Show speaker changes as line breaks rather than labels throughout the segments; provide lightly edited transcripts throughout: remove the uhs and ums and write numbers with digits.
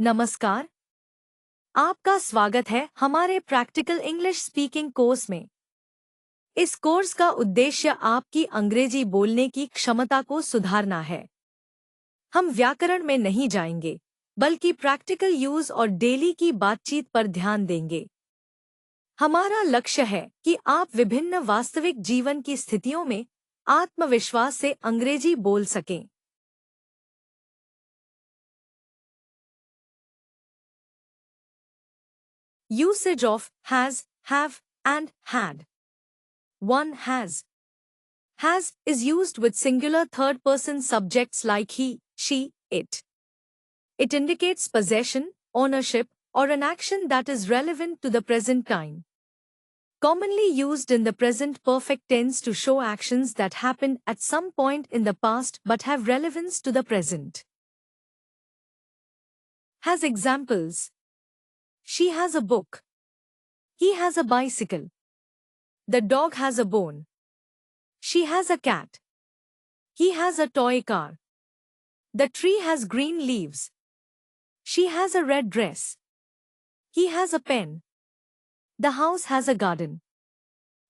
नमस्कार। आपका स्वागत है हमारे प्रैक्टिकल इंग्लिश स्पीकिंग कोर्स में। इस कोर्स का उद्देश्य आपकी अंग्रेजी बोलने की क्षमता को सुधारना है। हम व्याकरण में नहीं जाएंगे, बल्कि प्रैक्टिकल यूज और डेली की बातचीत पर ध्यान देंगे। हमारा लक्ष्य है कि आप विभिन्न वास्तविक जीवन की स्थितियों में आत्मविश्वास से अंग्रेजी बोल सकें। Usage of has, have, and had. 1. Has. Has is used with singular third-person subjects like he, she, it. It indicates possession, ownership, or an action that is relevant to the present time. Commonly used in the present perfect tense to show actions that happened at some point in the past but have relevance to the present. Has examples. She has a book. He has a bicycle. The dog has a bone. She has a cat. He has a toy car. The tree has green leaves. She has a red dress. He has a pen. The house has a garden.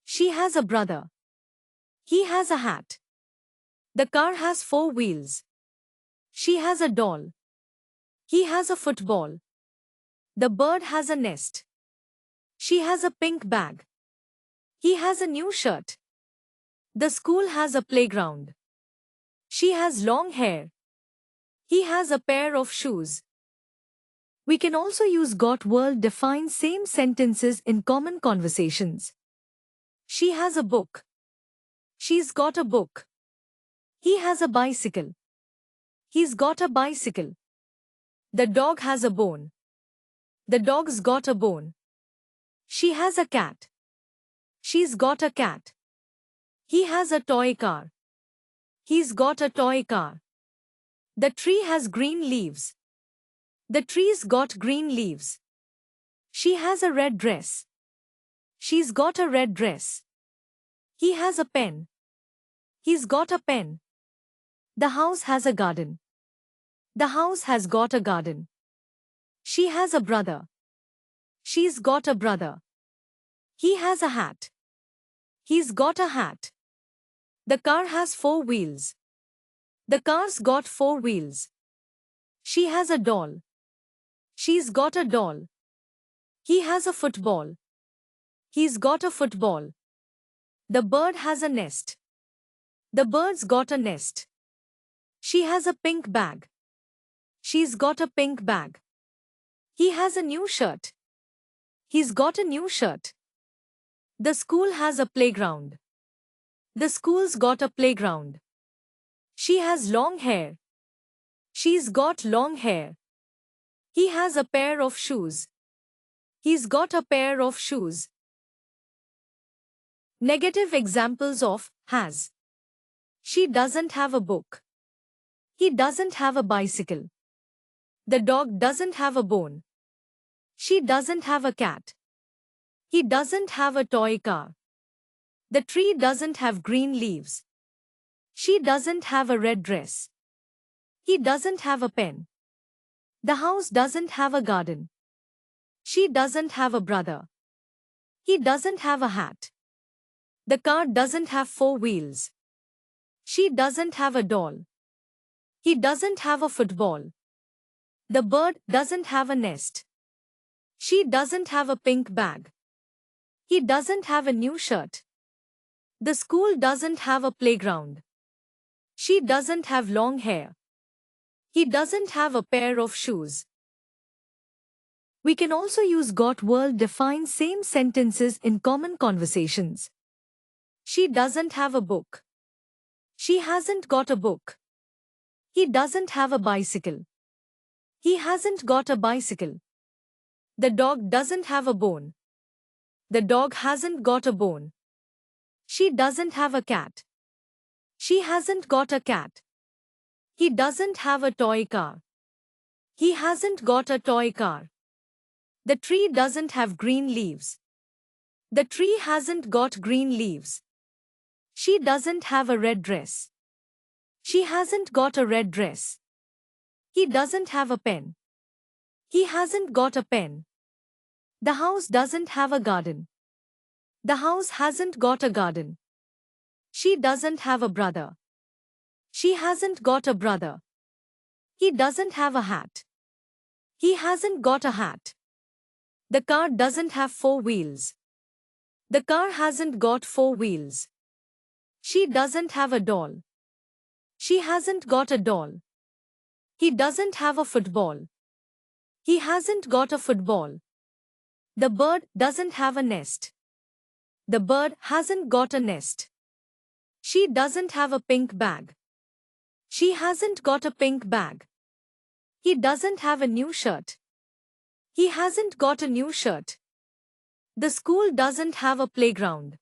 She has a brother. He has a hat. The car has 4 wheels. She has a doll. He has a football. The bird has a nest. She has a pink bag. He has a new shirt. The school has a playground. She has long hair. He has a pair of shoes. We can also use got world define same sentences in common conversations. She has a book. She's got a book. He has a bicycle. He's got a bicycle. The dog has a bone. The dog's got a bone. She has a cat. She's got a cat. He has a toy car. He's got a toy car. The tree has green leaves. The tree's got green leaves. She has a red dress. She's got a red dress. He has a pen. He's got a pen. The house has a garden. The house has got a garden. She has a brother. She's got a brother. He has a hat. He's got a hat. The car has 4 wheels. The car's got 4 wheels. She has a doll. She's got a doll. He has a football. He's got a football. The bird has a nest. The bird's got a nest. She has a pink bag. She's got a pink bag. He has a new shirt. He's got a new shirt. The school has a playground. The school's got a playground. She has long hair. She's got long hair. He has a pair of shoes. He's got a pair of shoes. Negative examples of has. She doesn't have a book. He doesn't have a bicycle. The dog doesn't have a bone. She doesn't have a cat. He doesn't have a toy car. The tree doesn't have green leaves. She doesn't have a red dress. He doesn't have a pen. The house doesn't have a garden. She doesn't have a brother. He doesn't have a hat. The car doesn't have 4 wheels. She doesn't have a doll. He doesn't have a football. The bird doesn't have a nest. She doesn't have a pink bag. He doesn't have a new shirt. The school doesn't have a playground. She doesn't have long hair. He doesn't have a pair of shoes. We can also use got world define same sentences in common conversations. She doesn't have a book. She hasn't got a book. He doesn't have a bicycle. He hasn't got a bicycle. The dog doesn't have a bone. The dog hasn't got a bone. She doesn't have a cat. She hasn't got a cat. He doesn't have a toy car. He hasn't got a toy car. The tree doesn't have green leaves. The tree hasn't got green leaves. She doesn't have a red dress. She hasn't got a red dress. He doesn't have a pen. He hasn't got a pen. The house doesn't have a garden. The house hasn't got a garden. She doesn't have a brother. She hasn't got a brother. He doesn't have a hat. He hasn't got a hat. The car doesn't have four wheels. The car hasn't got four wheels. She doesn't have a doll. She hasn't got a doll. He doesn't have a football. He hasn't got a football. The bird doesn't have a nest. The bird hasn't got a nest. She doesn't have a pink bag. She hasn't got a pink bag. He doesn't have a new shirt. He hasn't got a new shirt. The school doesn't have a playground.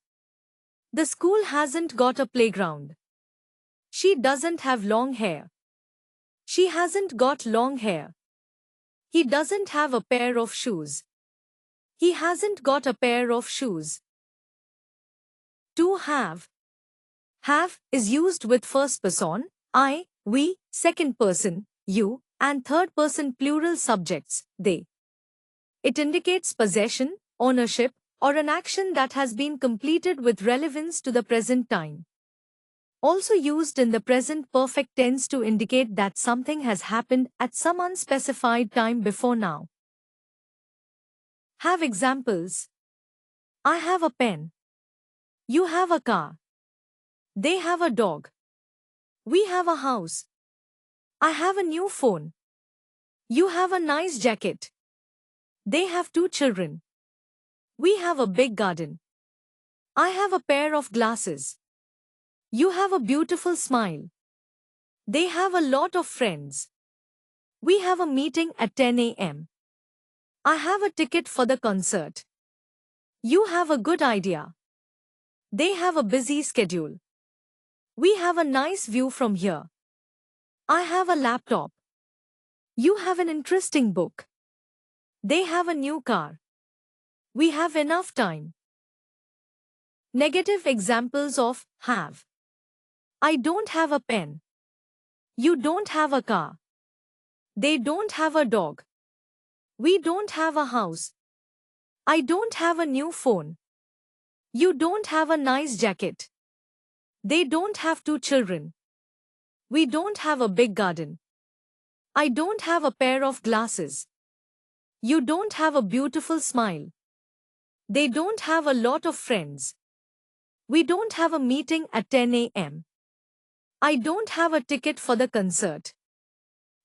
The school hasn't got a playground. She doesn't have long hair. She hasn't got long hair. He doesn't have a pair of shoes. He hasn't got a pair of shoes. To have. Have is used with first person, I, we, second person, you, and third person plural subjects, they. It indicates possession, ownership, or an action that has been completed with relevance to the present time. Also used in the present perfect tense to indicate that something has happened at some unspecified time before now. Have examples. I have a pen. You have a car. They have a dog. We have a house. I have a new phone. You have a nice jacket. They have two children. We have a big garden. I have a pair of glasses. You have a beautiful smile. They have a lot of friends. We have a meeting at 10 a.m. I have a ticket for the concert. You have a good idea. They have a busy schedule. We have a nice view from here. I have a laptop. You have an interesting book. They have a new car. We have enough time. Negative examples of have. I don't have a pen. You don't have a car. They don't have a dog. We don't have a house. I don't have a new phone. You don't have a nice jacket. They don't have two children. We don't have a big garden. I don't have a pair of glasses. You don't have a beautiful smile. They don't have a lot of friends. We don't have a meeting at 10 a.m. I don't have a ticket for the concert.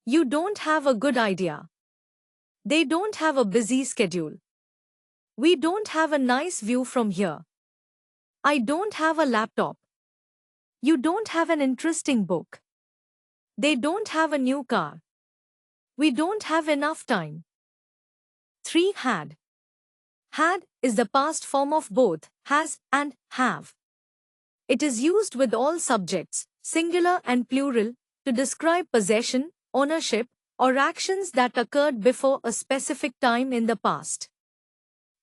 You don't have a good idea. They don't have a busy schedule. We don't have a nice view from here. I don't have a laptop. You don't have an interesting book. They don't have a new car. We don't have enough time. 3. Had. Had is the past form of both has and have. It is used with all subjects, singular and plural, to describe possession, ownership, or actions that occurred before a specific time in the past.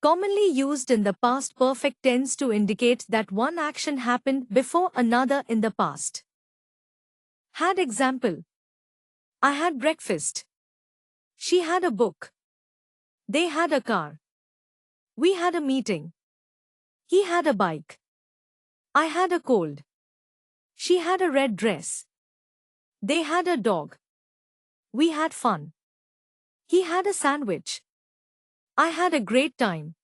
Commonly used in the past perfect tense to indicate that one action happened before another in the past. Had example. I had breakfast. She had a book. They had a car. We had a meeting. He had a bike. I had a cold. She had a red dress. They had a dog. We had fun. He had a sandwich. I had a great time.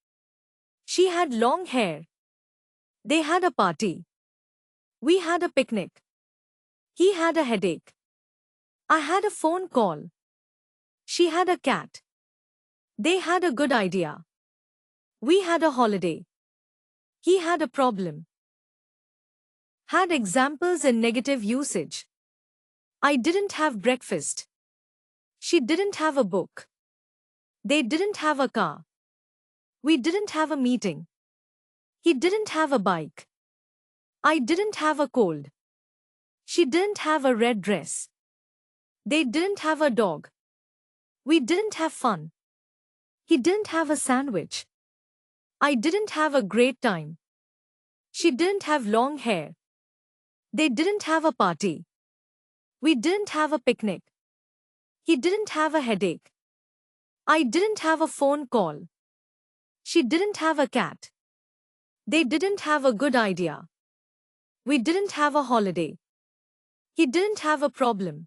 She had long hair. They had a party. We had a picnic. He had a headache. I had a phone call. She had a cat. They had a good idea. We had a holiday. He had a problem. Had examples in negative usage. I didn't have breakfast. She didn't have a book. They didn't have a car. We didn't have a meeting. He didn't have a bike. I didn't have a cold. She didn't have a red dress. They didn't have a dog. We didn't have fun. He didn't have a sandwich. I didn't have a great time. She didn't have long hair. They didn't have a party. We didn't have a picnic. He didn't have a headache. I didn't have a phone call. She didn't have a cat. They didn't have a good idea. We didn't have a holiday. He didn't have a problem.